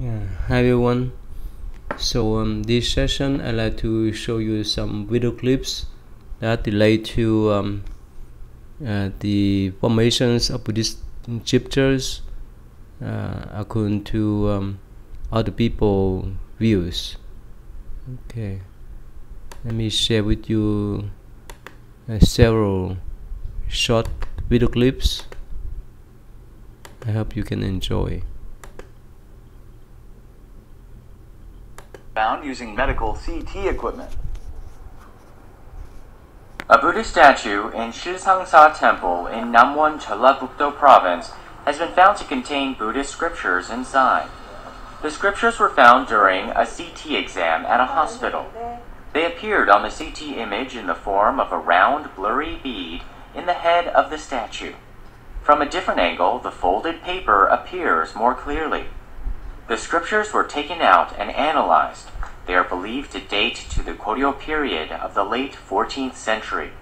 Hi everyone. So this session I'd like to show you some video clips that relate to the formations of Buddhist scriptures according to other people's views. Okay, let me share with you several short video clips. I hope you can enjoy. Found using medical CT equipment. A Buddhist statue in Shizangsa Temple in Namwon, Jeollabuk-do Province has been found to contain Buddhist scriptures inside. The scriptures were found during a CT exam at a hospital. They appeared on the CT image in the form of a round, blurry bead in the head of the statue. From a different angle, the folded paper appears more clearly. The scriptures were taken out and analyzed. They are believed to date to the Koryo period of the late 14th century.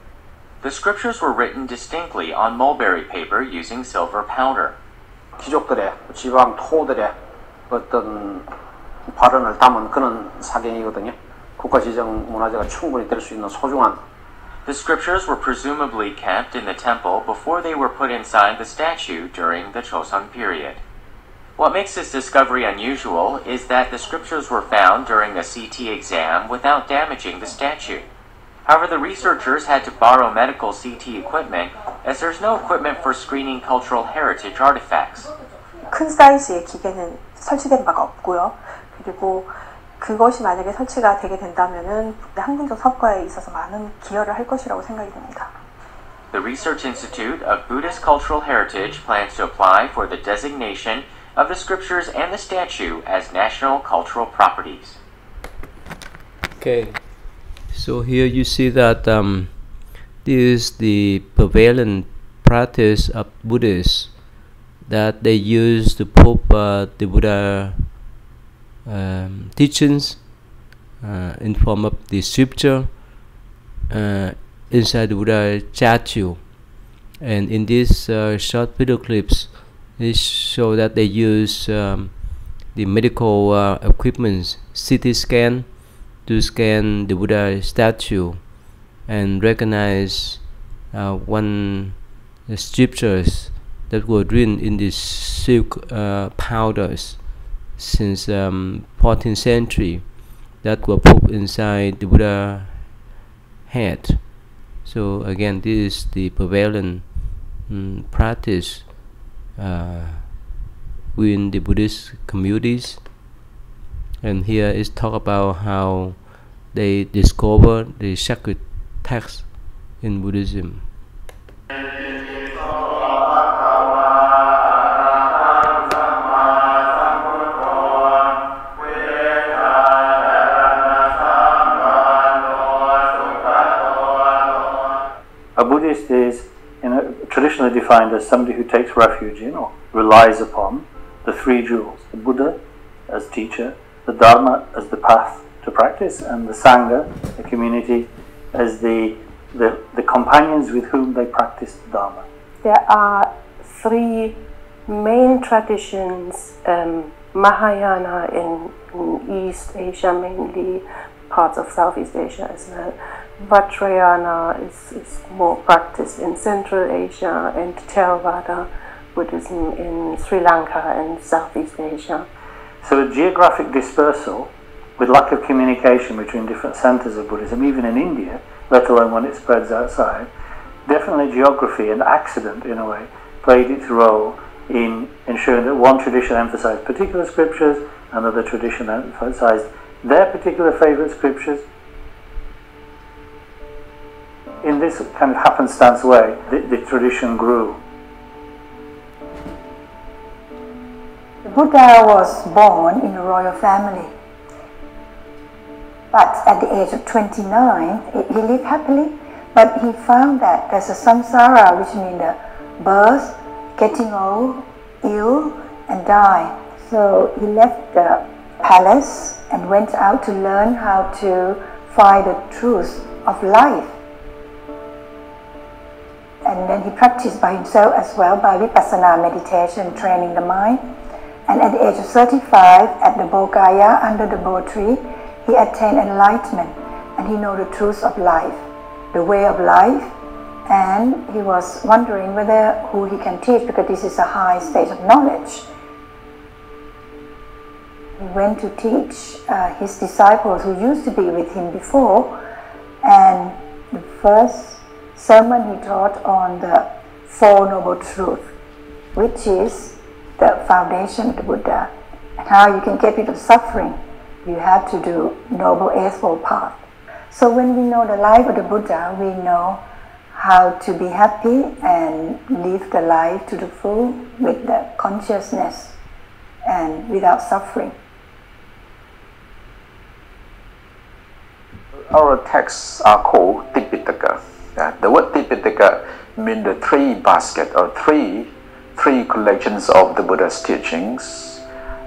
The scriptures were written distinctly on mulberry paper using silver powder. 귀족들의 지방 토들의 어떤 발언을 담은 그런 사경이거든요. 국가지정 문화재가 충분히 될 수 있는 소중한. The scriptures were presumably kept in the temple before they were put inside the statue during the Joseon period. What makes this discovery unusual is that the scriptures were found during a CT exam without damaging the statue. However, the researchers had to borrow medical CT equipment as there's no equipment for screening cultural heritage artifacts. 큰 사이즈의 기계는 설치된 바가 없고요. 그리고 그것이 만약에 설치가 되게 된다면은 학문적 성과에 있어서 많은 기여를 할 것이라고 생각이 됩니다. The Research Institute of Buddhist Cultural Heritage plans to apply for the designation of the scriptures and the statue as national cultural properties. Okay, so here you see that this is the prevalent practice of Buddhists that they use to put the Buddha teachings in form of the scripture inside the Buddha statue. And in these short video clips, they show that they use the medical equipment, CT scan, to scan the Buddha statue and recognize one scriptures that were written in the silk powders since 14th century that were put inside the Buddha head. So again, this is the prevalent practice within the Buddhist communities. And here is talk about how they discover the sacred text in Buddhism. A Buddhist is traditionally defined as somebody who takes refuge in or relies upon the three jewels: the Buddha as teacher, the Dharma as the path to practice, and the Sangha, the community, as the companions with whom they practice the Dharma. There are three main traditions, Mahayana in East Asia, mainly parts of Southeast Asia as well. Vajrayana is more practiced in Central Asia, and Theravada Buddhism in Sri Lanka and Southeast Asia. So a geographic dispersal with lack of communication between different centres of Buddhism, even in India, let alone when it spreads outside, definitely geography and accident in a way played its role in ensuring that one tradition emphasised particular scriptures, another tradition emphasised their particular favourite scriptures. In this kind of happenstance way, the tradition grew. The Buddha was born in a royal family, but at the age of 29, he lived happily, but he found that there's a samsara, which means the birth, getting old, ill, and die. So he left the palace and went out to learn how to find the truth of life. And then he practiced by himself as well, by vipassana meditation, training the mind. And at the age of 35, at the Bodh Gaya under the Bodh tree, he attained enlightenment and he knew the truth of life, the way of life, and he was wondering who he can teach, because this is a high stage of knowledge. He went to teach his disciples who used to be with him before, and the first sermon he taught on the Four Noble Truths, which is the foundation of the Buddha, and how you can get rid of suffering. You have to do Noble Eightfold Path. So when we know the life of the Buddha, we know how to be happy and live the life to the full with the consciousness and without suffering. Our texts are called Tipitaka. The word Tipitaka means the three baskets or three collections of the Buddha's teachings.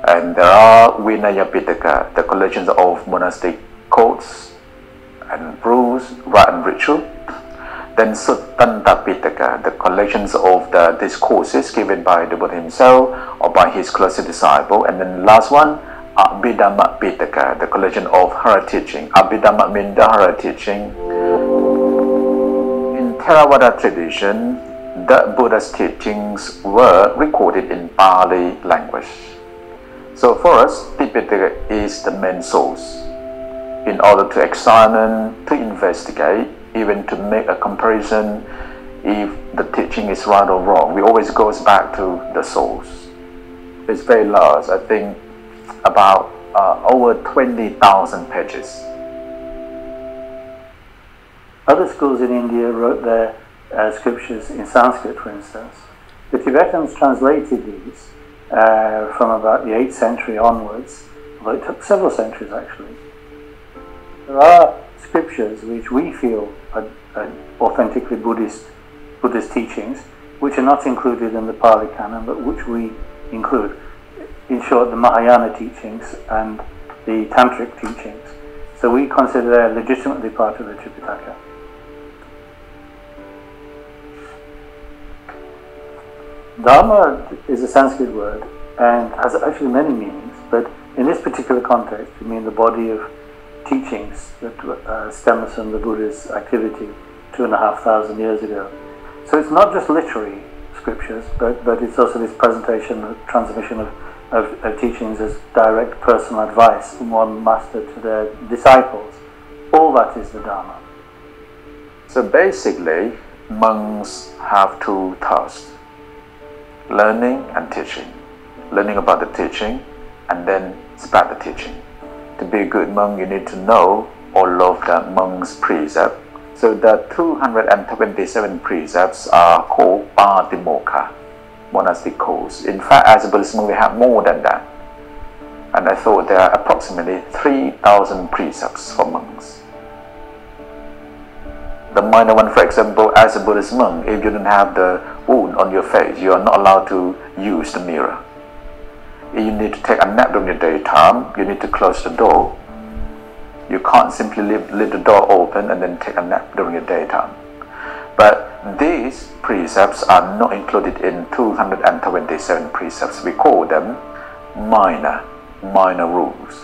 And there are Vinaya Pitaka, the collections of monastic codes and rules, rite and ritual. Then Suttanta Pitaka, the collections of the discourses given by the Buddha himself or by his closest disciple. And then the last one, Abhidhamma Pitaka, the collection of her teaching. Abhidhamma means the her teaching. In Theravada tradition, the Buddha's teachings were recorded in Pali language. So for us, Tipitaka is the main source. In order to examine, to investigate, even to make a comparison if the teaching is right or wrong, we always goes back to the source. It's very large, I think about over 20,000 pages. Other schools in India wrote their scriptures in Sanskrit, for instance. The Tibetans translated these from about the 8th century onwards, although it took several centuries actually. There are scriptures which we feel are authentically Buddhist teachings, which are not included in the Pali Canon, but which we include. In short, the Mahayana teachings and the Tantric teachings. So we consider they are legitimately part of the Tripitaka. Dharma is a Sanskrit word and has actually many meanings, but in this particular context, we mean the body of teachings that stems from the Buddha's activity 2,500 years ago. So it's not just literary scriptures, but it's also this presentation, transmission of teachings as direct personal advice from one master to their disciples. All that is the Dharma. So basically, monks have two tasks: learning and teaching. Learning about the teaching and then spread the teaching. To be a good monk, you need to know all of the monk's precepts. So the 227 precepts are called Patimokkha, monastic codes. In fact, as a Buddhist monk, we have more than that. And I thought there are approximately 3,000 precepts for monks. The minor one, for example, as a Buddhist monk, if you don't have the wound on your face, you are not allowed to use the mirror. If you need to take a nap during the daytime, you need to close the door. You can't simply leave the door open and then take a nap during the daytime. But these precepts are not included in 227 precepts. We call them minor rules.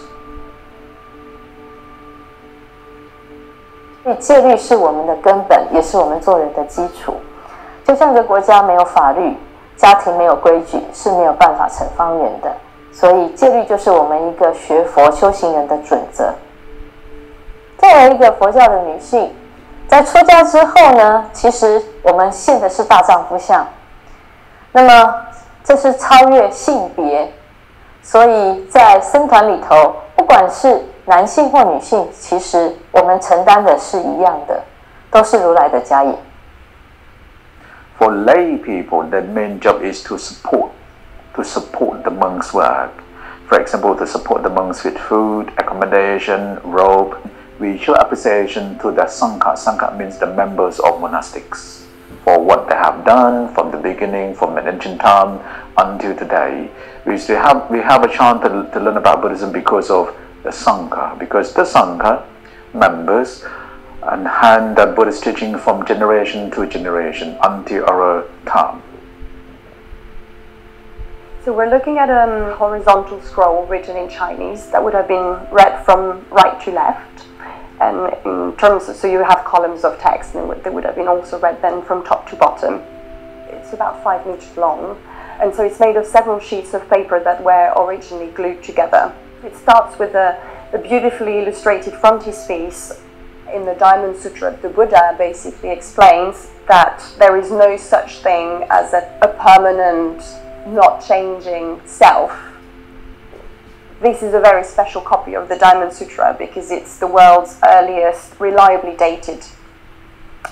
所以戒律是我们的根本，也是我们做人的基础。就像一个国家没有法律，家庭没有规矩，是没有办法成方圆的。所以戒律就是我们一个学佛修行人的准则。再来一个佛教的女性，在出家之后呢，其实我们现的是大丈夫相。那么这是超越性别，所以在僧团里头，不管是男性或女性，其实我们承担的是一样的，都是如来的家业。For lay people, their main job is to support the monks' work. For example, to support the monks with food, accommodation, robe. We show appreciation to the Sangha. Sangha means the members of monastics for what they have done from the beginning, from an ancient time until today. We have a chance to learn about Buddhism because of the Sangha, because the Sangha members and hand the Buddhist teaching from generation to generation until our time. So we're looking at a horizontal scroll written in Chinese that would have been read from right to left. And in terms of, so you have columns of text, and they would have been also read then from top to bottom. It's about 5 meters long, and so it's made of several sheets of paper that were originally glued together. It starts with a beautifully illustrated frontispiece. In the Diamond Sutra, the Buddha basically explains that there is no such thing as a permanent, not changing self. This is a very special copy of the Diamond Sutra because it's the world's earliest reliably dated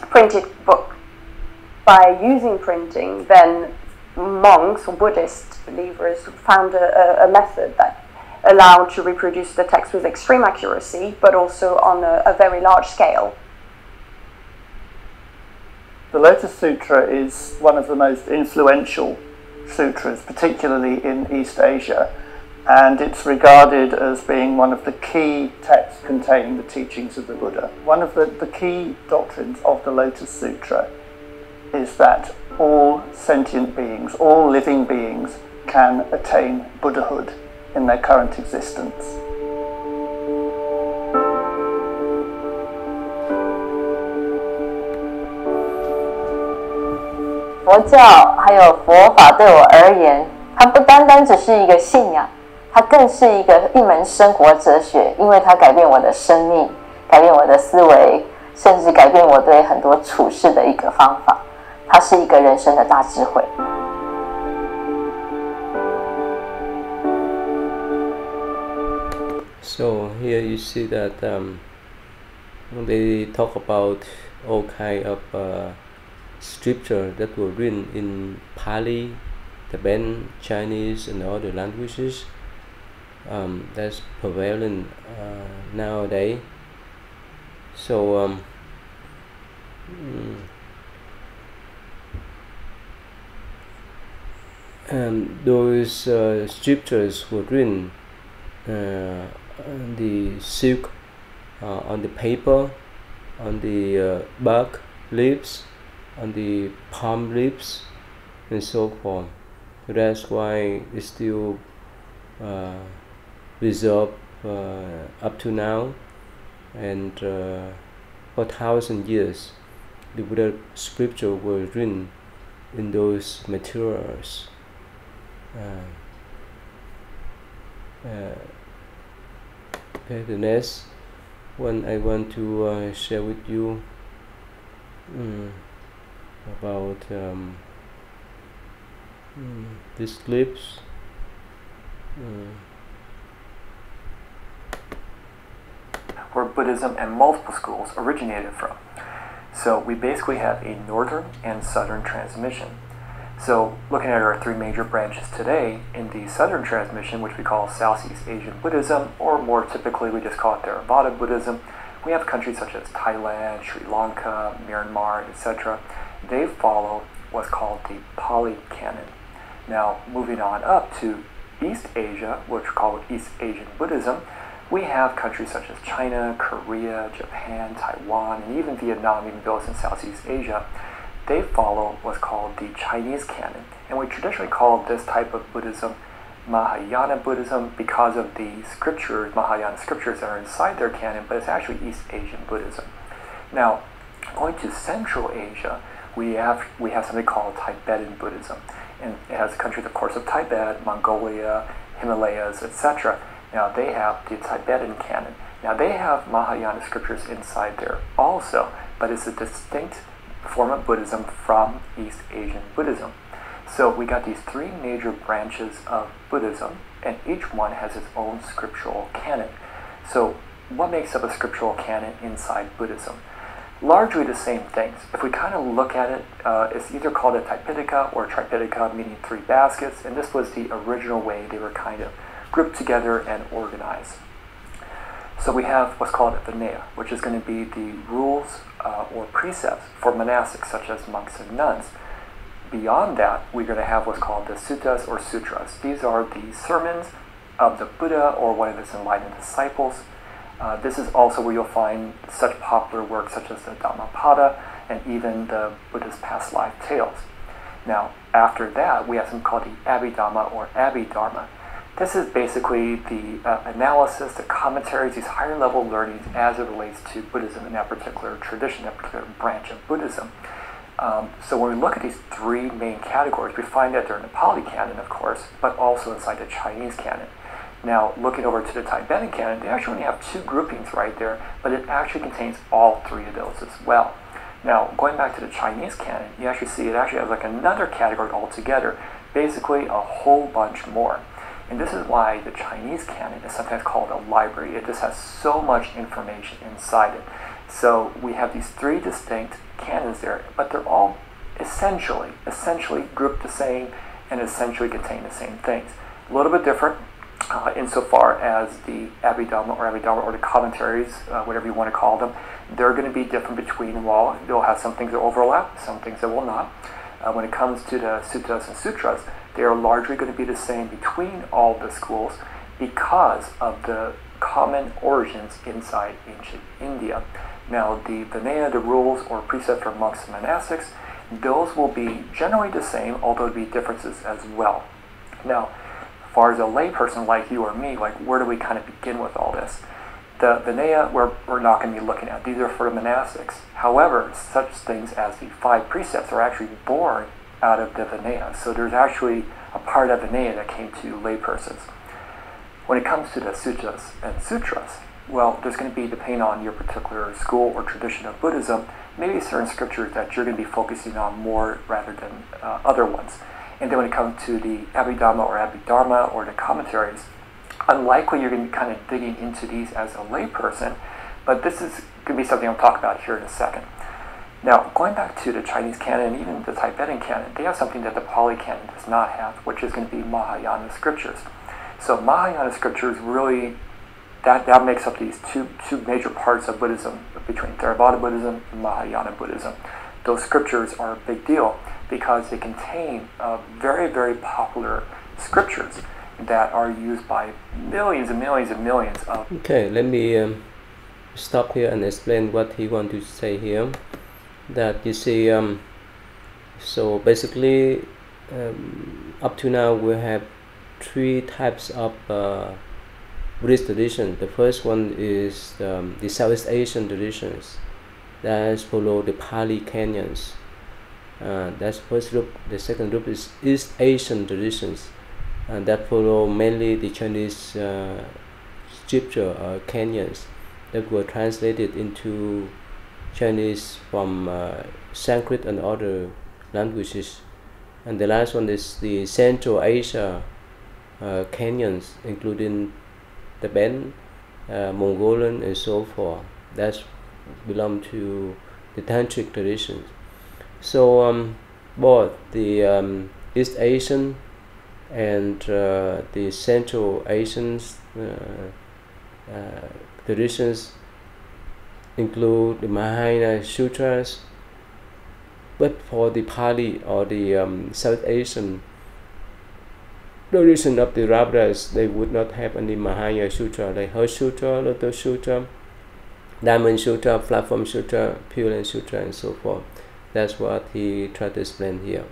printed book. By using printing, then monks or Buddhist believers found a method that allowed to reproduce the text with extreme accuracy, but also on a very large scale. The Lotus Sutra is one of the most influential sutras, particularly in East Asia, and it's regarded as being one of the key texts containing the teachings of the Buddha. One of the key doctrines of the Lotus Sutra is that all sentient beings, all living beings, can attain Buddhahood in their current existence. 佛教还有佛法对我而言，它不单单只是一个信仰，它更是一门生活哲学，因为它改变我的生命，改变我的思维，甚至改变我对很多处事的一个方法。它是一个人生的大智慧。So here you see that they talk about all kind of scripture that were written in Pali, Tibetan, Chinese, and other languages that's prevalent nowadays. So those scriptures were written on the silk, on the paper, on the bark leaves, on the palm leaves, and so forth. That's why it's still preserved up to now, and for 1,000 years the Buddha scripture was written in those materials. Okay, the next one I want to share with you about these clips. Where Buddhism and multiple schools originated from. So we basically have a northern and southern transmission. So looking at our 3 major branches today, in the southern transmission, which we call Southeast Asian Buddhism, or more typically we just call it Theravada Buddhism, we have countries such as Thailand, Sri Lanka, Myanmar, etc. They follow what's called the Pali Canon. Now moving on up to East Asia, which we call East Asian Buddhism, we have countries such as China, Korea, Japan, Taiwan, and even Vietnam, even though it's in Southeast Asia. They follow what's called the Chinese canon. And we traditionally call this type of Buddhism Mahayana Buddhism because of the scriptures, Mahayana scriptures that are inside their canon, but it's actually East Asian Buddhism. Now, going to Central Asia, we have something called Tibetan Buddhism. And it has countries, of course, of Tibet, Mongolia, Himalayas, etc. Now, they have the Tibetan canon. Now, they have Mahayana scriptures inside there also, but it's a distinct form of Buddhism from East Asian Buddhism. So we got these 3 major branches of Buddhism, and each one has its own scriptural canon. So what makes up a scriptural canon inside Buddhism? Largely the same things. If we kind of look at it, it's either called a Tipitaka or Tripitaka, meaning 3 baskets, and this was the original way they were kind of grouped together and organized. So we have what's called a Vinaya, which is going to be the rules or precepts for monastics, such as monks and nuns. Beyond that, we're going to have what's called the Suttas or Sutras. These are the sermons of the Buddha or one of his enlightened disciples. This is also where you'll find such popular works such as the Dhammapada and even the Buddha's past life tales. Now, after that, we have something called the Abhidhamma or Abhidharma. This is basically the analysis, the commentaries, these higher level learnings as it relates to Buddhism in that particular tradition, that particular branch of Buddhism. So when we look at these three main categories, we find that they're in the Pali Canon, of course, but also inside the Chinese Canon. Now, looking over to the Tibetan Canon, they actually only have two groupings right there, but it actually contains all three of those as well. Now, going back to the Chinese Canon, you actually see it actually has like another category altogether, basically a whole bunch more. And this is why the Chinese Canon is sometimes called a library. It just has so much information inside it. So we have these three distinct canons there, but they're all essentially grouped the same and essentially contain the same things. A little bit different insofar as the Abhidhamma or the commentaries, whatever you want to call them, they're going to be different between them all. They'll have some things that overlap, some things that will not. When it comes to the suttas and sutras, they are largely going to be the same between all the schools because of the common origins inside ancient India. Now, the Vinaya, the rules or precepts for monks and monastics, those will be generally the same, although there'll be differences as well. Now, as far as a layperson like you or me, like where do we kind of begin with all this? The Vinaya, we're not going to be looking at. These are for the monastics. However, such things as the 5 precepts are actually born out of the Vinaya. So there's actually a part of Vinaya that came to laypersons. When it comes to the suttas and sutras, well, there's going to be, depending on your particular school or tradition of Buddhism, maybe certain scriptures that you're going to be focusing on more rather than other ones. And then when it comes to the Abhidhamma or Abhidharma or the commentaries, unlikely you're going to be kind of digging into these as a layperson, but this is going to be something I'll talk about here in a second. Now, going back to the Chinese canon and even the Tibetan canon, they have something that the Pali canon does not have, which is going to be Mahayana scriptures. So Mahayana scriptures really, that makes up these two major parts of Buddhism, between Theravada Buddhism and Mahayana Buddhism. Those scriptures are a big deal because they contain very, very popular scriptures that are used by millions and millions and millions of... Okay, let me stop here and explain what he wants to say here. That you see, so basically up to now we have 3 types of Buddhist tradition. The first one is the Southeast Asian traditions that follow the Pali canons. That's the first group. The second group is East Asian traditions that follow mainly the Chinese scripture or canons that were translated into Chinese from Sanskrit and other languages. And the last one is the Central Asia canyons, including Tibetan, Mongolian, and so forth. That belong to the Tantric traditions. So both the East Asian and the Central Asian traditions include the Mahayana Sutras, but for the Pali or the South Asian tradition of the Theravada, they would not have any Mahayana Sutra, like Heart Sutra, Lotus Sutra, Diamond Sutra, Platform Sutra, Pure Land Sutra, and so forth. That's what he tried to explain here.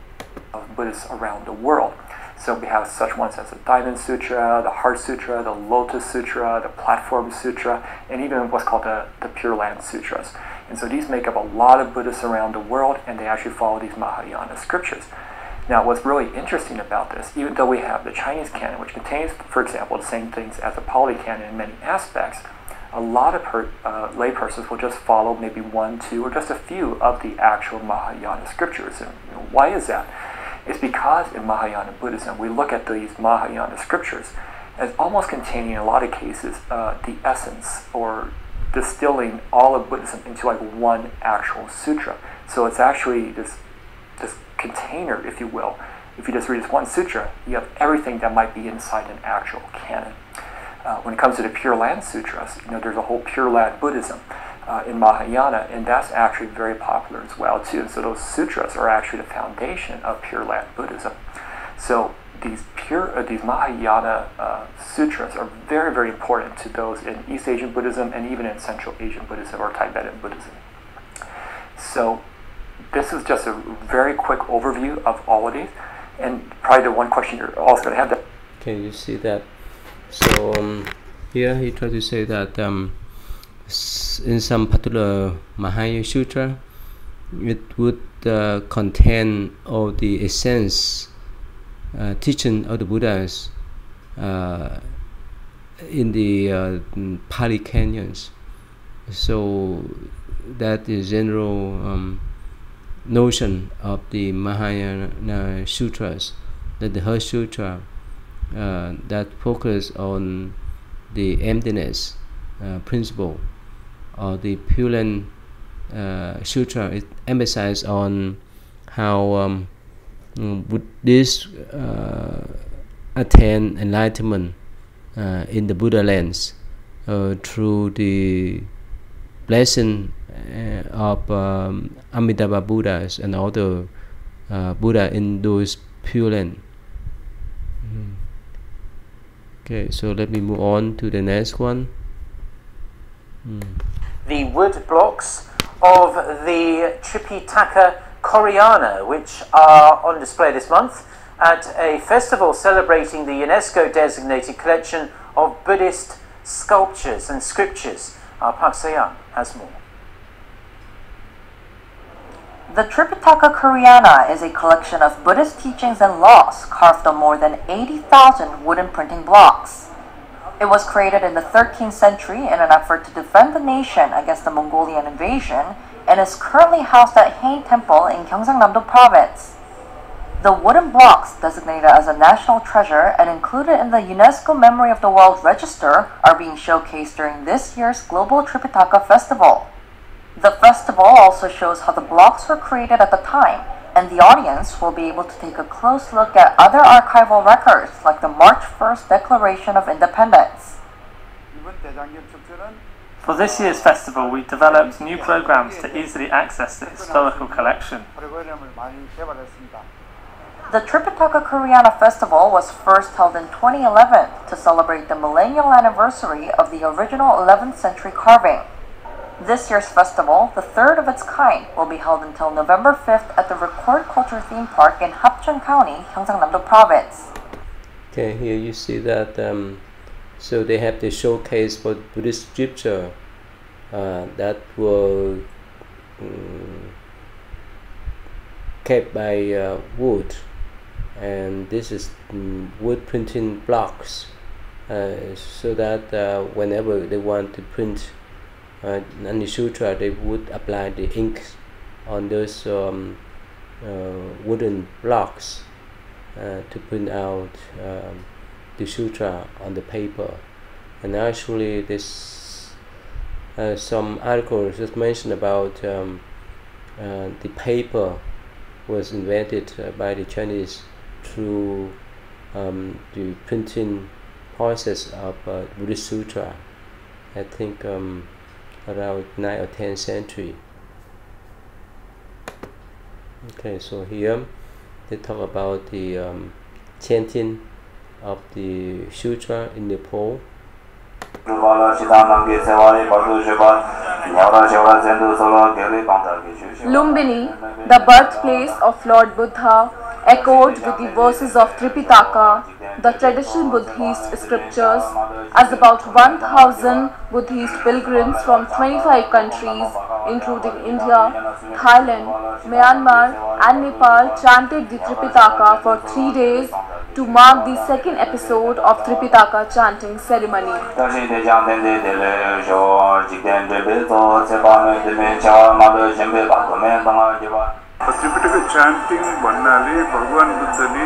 Buddhists around the world. So we have such ones as the Diamond Sutra, the Heart Sutra, the Lotus Sutra, the Platform Sutra, and even what's called the Pure Land Sutras. And so these make up a lot of Buddhists around the world, and they actually follow these Mahayana scriptures. Now, what's really interesting about this, even though we have the Chinese canon, which contains, for example, the same things as the Pali canon in many aspects, a lot of laypersons will just follow maybe 1, 2, or just a few of the actual Mahayana scriptures. And why is that? It's because in Mahayana Buddhism, we look at these Mahayana scriptures as almost containing, in a lot of cases, the essence or distilling all of Buddhism into like one actual sutra. So it's actually this container, if you will. If you just read this one sutra, you have everything that might be inside an actual canon. When it comes to the Pure Land Sutras, there's a whole Pure Land Buddhism in Mahayana, and that's actually very popular as well too. So those sutras are actually the foundation of Pure Land Buddhism. So these Mahayana sutras are very, very important to those in East Asian Buddhism and even in Central Asian Buddhism or Tibetan Buddhism. So this is just a very quick overview of all of these, and probably the one question you're also going to have. Okay, you see that. So here he tried to say that in some particular Mahayana Sutra, it would contain all the essence teaching of the Buddhas in the Pali Canyons. So that is general notion of the Mahayana Sutras, that the Heart Sutra that focus on the emptiness principle, or the Pure Sutra, it emphasizes on how Buddhists attain enlightenment in the Buddha lands through the blessing of Amitabha Buddhas and other Buddha in those Pure Land. Okay, so let me move on to the next one. The wood blocks of the Tripitaka Koreana, which are on display this month at a festival celebrating the UNESCO designated collection of Buddhist sculptures and scriptures. Park Se-young has more. The Tripitaka Koreana is a collection of Buddhist teachings and laws carved on more than 80,000 wooden printing blocks. It was created in the 13th century in an effort to defend the nation against the Mongolian invasion and is currently housed at Hain Temple in Gyeongsangnam-do Province. The wooden blocks, designated as a national treasure and included in the UNESCO Memory of the World Register, are being showcased during this year's Global Tripitaka Festival. The festival also shows how the blocks were created at the time, and the audience will be able to take a close look at other archival records like the March 1st Declaration of Independence. For this year's festival, we developed new programs to easily access the historical collection. The Tripitaka Koreana Festival was first held in 2011 to celebrate the millennial anniversary of the original 11th century carving. This year's festival, the third of its kind, will be held until November 5th at the Record Culture Theme Park in Hapjeon County, Gyeongsangnam-do Province. Okay, here you see that so they have the showcase for Buddhist scripture that were kept by wood, and this is wood printing blocks, so that whenever they want to print any sutra, they would apply the ink on those wooden blocks to print out the sutra on the paper. And actually this some articles just mentioned about the paper was invented by the Chinese through the printing process of Buddhist sutra, I think around 9th or 10th century. Okay, so here they talk about the chanting of the sutra in Nepal. Lumbini, the birthplace of Lord Buddha, echoed with the verses of Tripitaka, the traditional Buddhist scriptures, as about 1,000 Buddhist pilgrims from 25 countries, including India, Thailand, Myanmar and Nepal, chanted the Tripitaka for 3 days to mark the second episode of Tripitaka chanting ceremony. Tripitaka chanting भन्नाले भगवान बुद्धले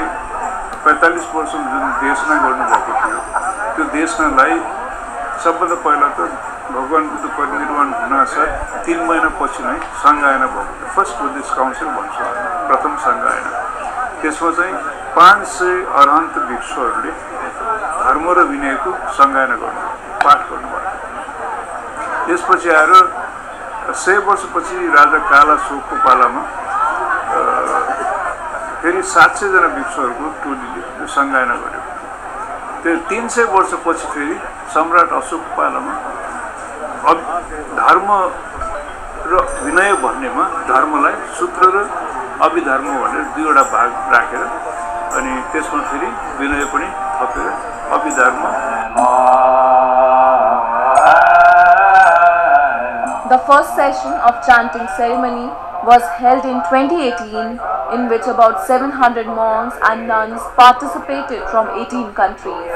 45 वर्ष जुन देशमा गर्नुभएको थियो त्यो देशलाई सबभन्दा पहिला त भगवान बुद्ध परिनिर्वाण हुनासाथ 3 महिना पछि नै सङ्गायना भएको थियो। फर्स्ट बुद्धिस्ट काउन्सिल भन्छ प्रथम सङ्गायना। त्यसमा चाहिँ 500 अरहन्त भिक्षुहरूले धर्म र विनयको सङ्गायना गर्नु पाठ गर्नुभयो। त्यसपछि आएर 100 वर्षपछि राजा काला शोकको पालामा फेरि 700 जना भिक्षुहरूको टोलीले यो सङ्गायना गर्यो। त्यो 300 वर्षपछि फेरि सम्राट अशोकको पालामा धर्म र र विनय भन्नेमा धर्मलाई सूत्र र अभिधर्म भनेर दुईवटा भाग राखेर अनि त्यसमा फेरि विनय पनि थपेर Abhidharma. The first session of chanting ceremony was held in 2018, in which about 700 monks and nuns participated from 18 countries.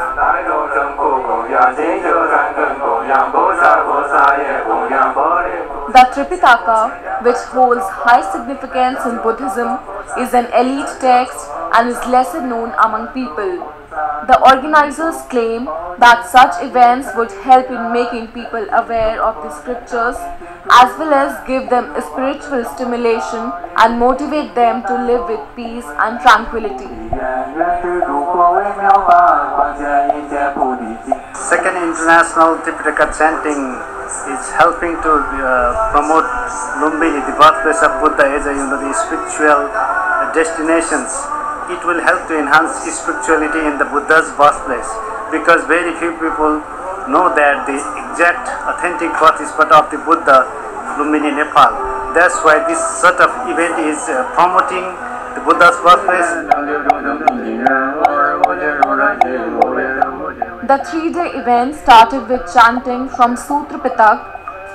The Tripitaka, which holds high significance in Buddhism, is an elite text and is lesser known among people. The organizers claim that such events would help in making people aware of the scriptures, as well as give them a spiritual stimulation and motivate them to live with peace and tranquility. Second International Tripitaka Chanting is helping to promote Lumbini, the birthplace of Buddha, as the spiritual destinations. It will help to enhance spirituality in the Buddha's birthplace, because very few people know that the exact authentic birth spot of the Buddha, Lumbini, Nepal. That's why this sort of event is promoting the Buddha's birthplace. The 3-day event started with chanting from Sutra Pitak,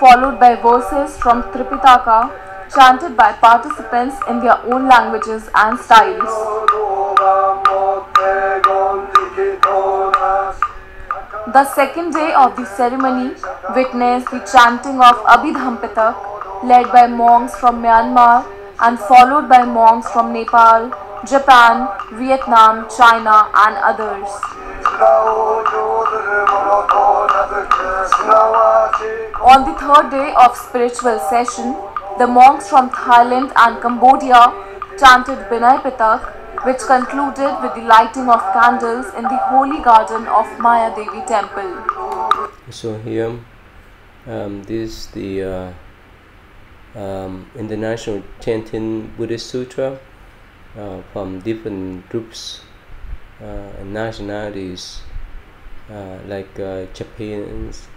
followed by verses from Tripitaka, chanted by participants in their own languages and styles. The second day of the ceremony witnessed the chanting of Abhidham Pitak, led by monks from Myanmar and followed by monks from Nepal, Japan, Vietnam, China and others. On the third day of spiritual session, the monks from Thailand and Cambodia chanted Binay Pitak, which concluded with the lighting of candles in the holy garden of Maya Devi temple. So here, this is the International Chanting Buddhist Sutra from different groups and nationalities like Japanese,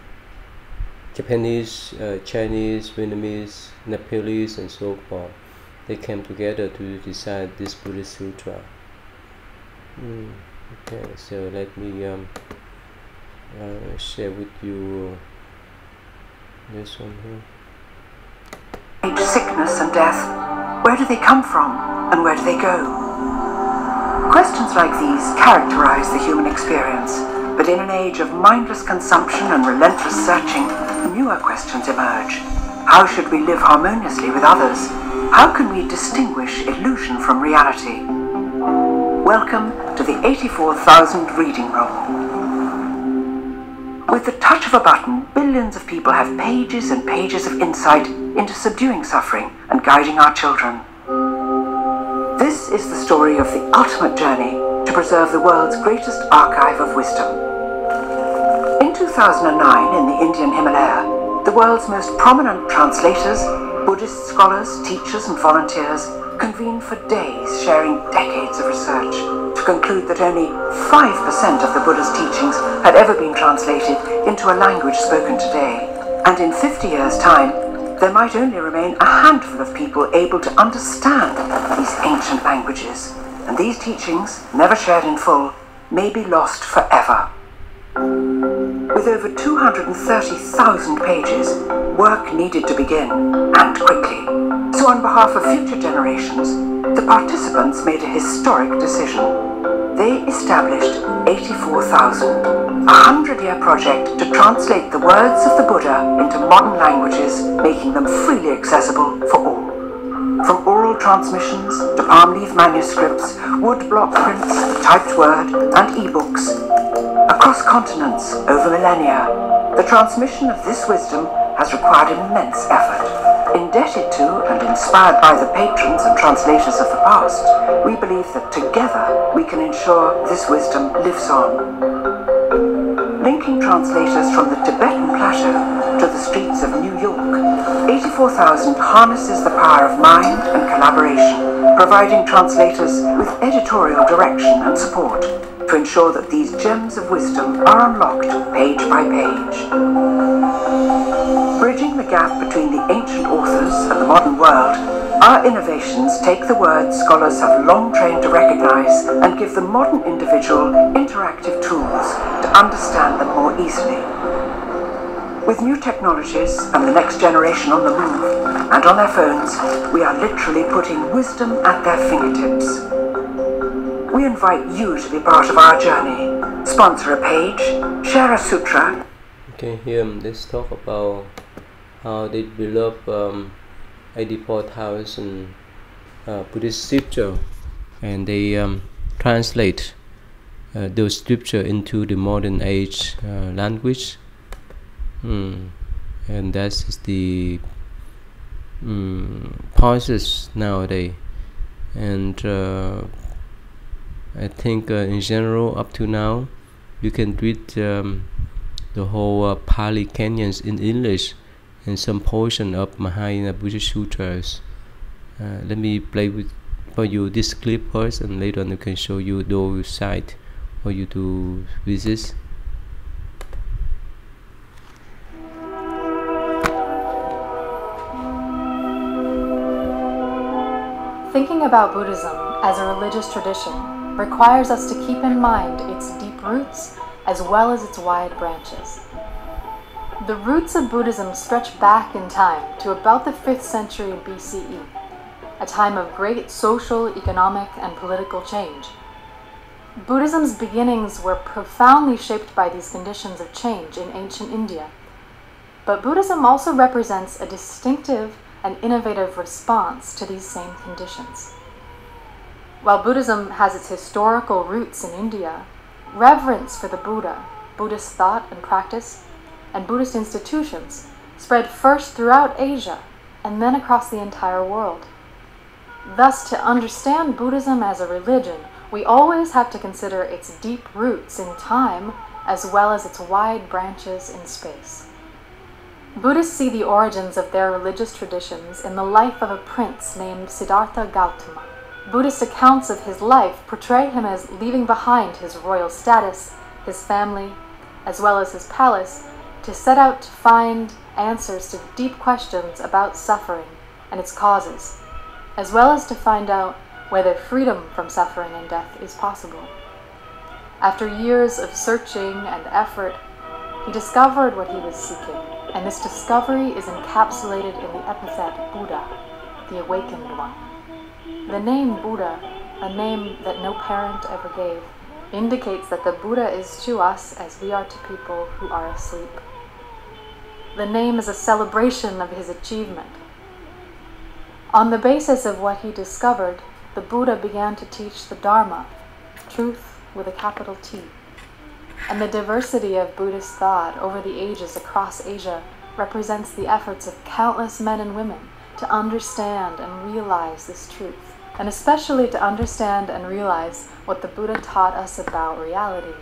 Chinese, Vietnamese, Nepalese and so forth. They came together to decide this Buddhist Sutra. Okay, so let me share with you this one here. Sickness and death, where do they come from and where do they go? Questions like these characterize the human experience, but in an age of mindless consumption and relentless searching, newer questions emerge. How should we live harmoniously with others? How can we distinguish illusion from reality? Welcome to the 84,000 Reading Room. With the touch of a button, billions of people have pages and pages of insight into subduing suffering and guiding our children. This is the story of the ultimate journey to preserve the world's greatest archive of wisdom. In 2009, in the Indian Himalaya, the world's most prominent translators, Buddhist scholars, teachers and volunteers convened for days, sharing decades of research to conclude that only 5% of the Buddha's teachings had ever been translated into a language spoken today. And in 50 years' time, there might only remain a handful of people able to understand these ancient languages. And these teachings, never shared in full, may be lost forever. With over 230,000 pages, work needed to begin, and quickly. So on behalf of future generations, the participants made a historic decision. They established 84,000, a 100-year project to translate the words of the Buddha into modern languages, making them freely accessible for all. From oral transmissions to palm leaf manuscripts, wood block prints, typed word, and e-books. Across continents, over millennia, the transmission of this wisdom has required immense effort. Indebted to and inspired by the patrons and translators of the past, we believe that together we can ensure this wisdom lives on. Linking translators from the Tibetan plateau to the streets of New York, 84,000 harnesses the power of mind and collaboration, providing translators with editorial direction and support. to ensure that these gems of wisdom are unlocked page by page. Bridging the gap between the ancient authors and the modern world, our innovations take the words scholars have long trained to recognize and give the modern individual interactive tools to understand them more easily. With new technologies and the next generation on the move and on their phones, we are literally putting wisdom at their fingertips. We invite you to be part of our journey. Sponsor a page, share a sutra. Okay, here let's talk about how they develop 84,000 Buddhist scripture, and they translate those scripture into the modern age language, and that's the process nowadays. And I think in general, up to now, you can read the whole Pali Canyons in English and some portion of Mahayana Buddhist Sutras. Let me play for you this clip first, and later on I can show you those sites for you to visit. Thinking about Buddhism as a religious tradition requires us to keep in mind its deep roots as well as its wide branches. The roots of Buddhism stretch back in time to about the 5th century BCE, a time of great social, economic, and political change. Buddhism's beginnings were profoundly shaped by these conditions of change in ancient India, but Buddhism also represents a distinctive and innovative response to these same conditions. While Buddhism has its historical roots in India, reverence for the Buddha, Buddhist thought and practice, and Buddhist institutions spread first throughout Asia and then across the entire world. Thus, to understand Buddhism as a religion, we always have to consider its deep roots in time as well as its wide branches in space. Buddhists see the origins of their religious traditions in the life of a prince named Siddhartha Gautama. Buddhist accounts of his life portray him as leaving behind his royal status, his family, as well as his palace, to set out to find answers to deep questions about suffering and its causes, as well as to find out whether freedom from suffering and death is possible. After years of searching and effort, he discovered what he was seeking, and this discovery is encapsulated in the epithet Buddha, the awakened one. The name Buddha, a name that no parent ever gave, indicates that the Buddha is to us as we are to people who are asleep. The name is a celebration of his achievement. On the basis of what he discovered, the Buddha began to teach the Dharma, truth with a capital T. And the diversity of Buddhist thought over the ages across Asia represents the efforts of countless men and women to understand and realize this truth, and especially to understand and realize what the Buddha taught us about reality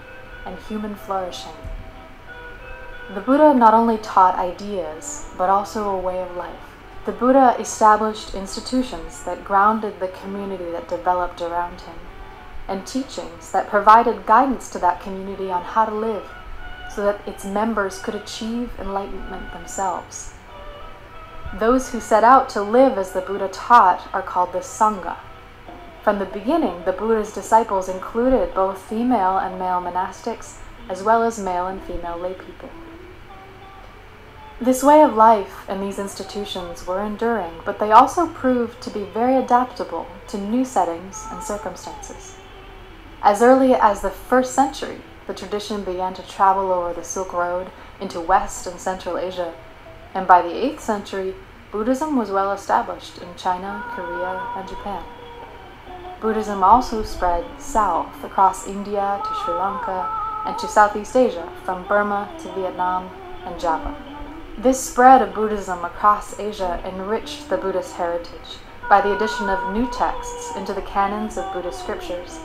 and human flourishing. The Buddha not only taught ideas, but also a way of life. The Buddha established institutions that grounded the community that developed around him, and teachings that provided guidance to that community on how to live, so that its members could achieve enlightenment themselves. Those who set out to live as the Buddha taught are called the Sangha. From the beginning, the Buddha's disciples included both female and male monastics, as well as male and female laypeople. This way of life and these institutions were enduring, but they also proved to be very adaptable to new settings and circumstances. As early as the 1st century, the tradition began to travel over the Silk Road into West and Central Asia, and by the 8th century, Buddhism was well established in China, Korea, and Japan. Buddhism also spread south across India to Sri Lanka and to Southeast Asia, from Burma to Vietnam and Java. This spread of Buddhism across Asia enriched the Buddhist heritage by the addition of new texts into the canons of Buddhist scriptures,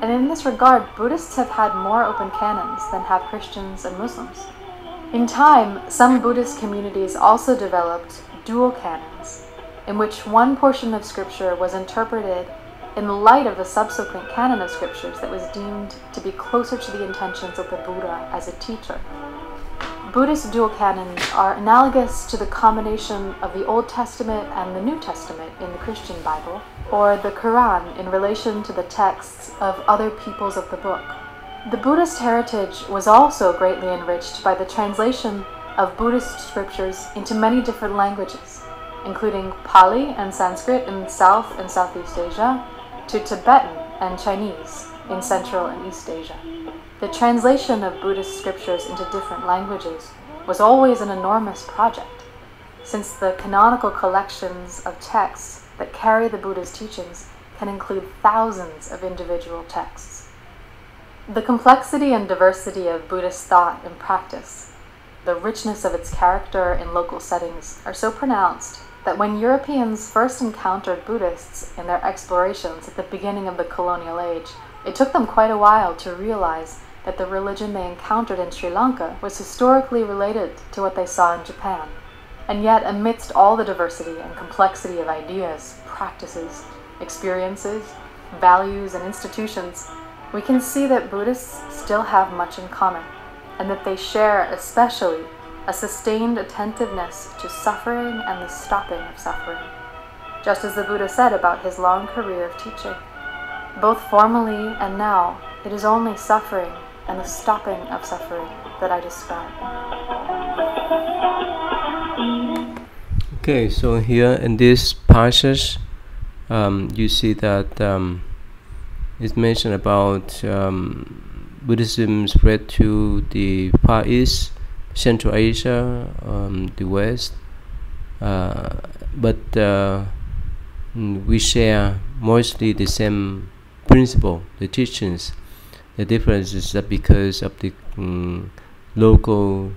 and in this regard, Buddhists have had more open canons than have Christians and Muslims. In time, some Buddhist communities also developed dual canons, in which one portion of scripture was interpreted in the light of the subsequent canon of scriptures that was deemed to be closer to the intentions of the Buddha as a teacher. Buddhist dual canons are analogous to the combination of the Old Testament and the New Testament in the Christian Bible, or the Quran in relation to the texts of other peoples of the book. The Buddhist heritage was also greatly enriched by the translation of Buddhist scriptures into many different languages, including Pali and Sanskrit in South and Southeast Asia, to Tibetan and Chinese in Central and East Asia. The translation of Buddhist scriptures into different languages was always an enormous project, since the canonical collections of texts that carry the Buddha's teachings can include thousands of individual texts. The complexity and diversity of Buddhist thought and practice, the richness of its character in local settings, are so pronounced that when Europeans first encountered Buddhists in their explorations at the beginning of the colonial age, it took them quite a while to realize that the religion they encountered in Sri Lanka was historically related to what they saw in Japan. And yet, amidst all the diversity and complexity of ideas, practices, experiences, values, and institutions, we can see that Buddhists still have much in common, and that they share especially a sustained attentiveness to suffering and the stopping of suffering, just as the Buddha said about his long career of teaching. Both formally and now, it is only suffering and the stopping of suffering that I describe. Okay, so here in this passage, you see that it's mentioned about Buddhism spread to the Far East, Central Asia, the West, but we share mostly the same principle, the teachings. The difference is that because of the local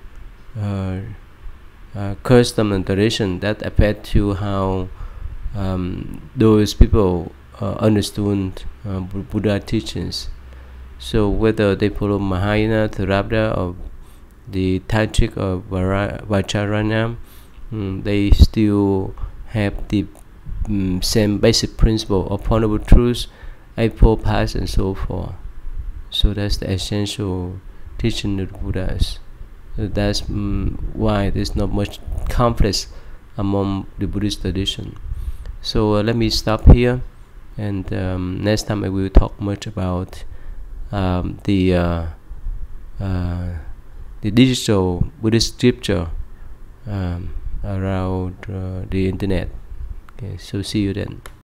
custom and tradition that affect to how those people understood Buddha teachings. So whether they follow Mahayana, Theravada, or the Tantric or Vajrayana, they still have the same basic principle of Four Noble Truths, Eightfold Paths, and so forth. So that's the essential teaching of the Buddhas. So that's why there's not much conflict among the Buddhist tradition. So let me stop here, and next time I will talk much about the digital Buddhist scripture around the internet. Okay, so see you then.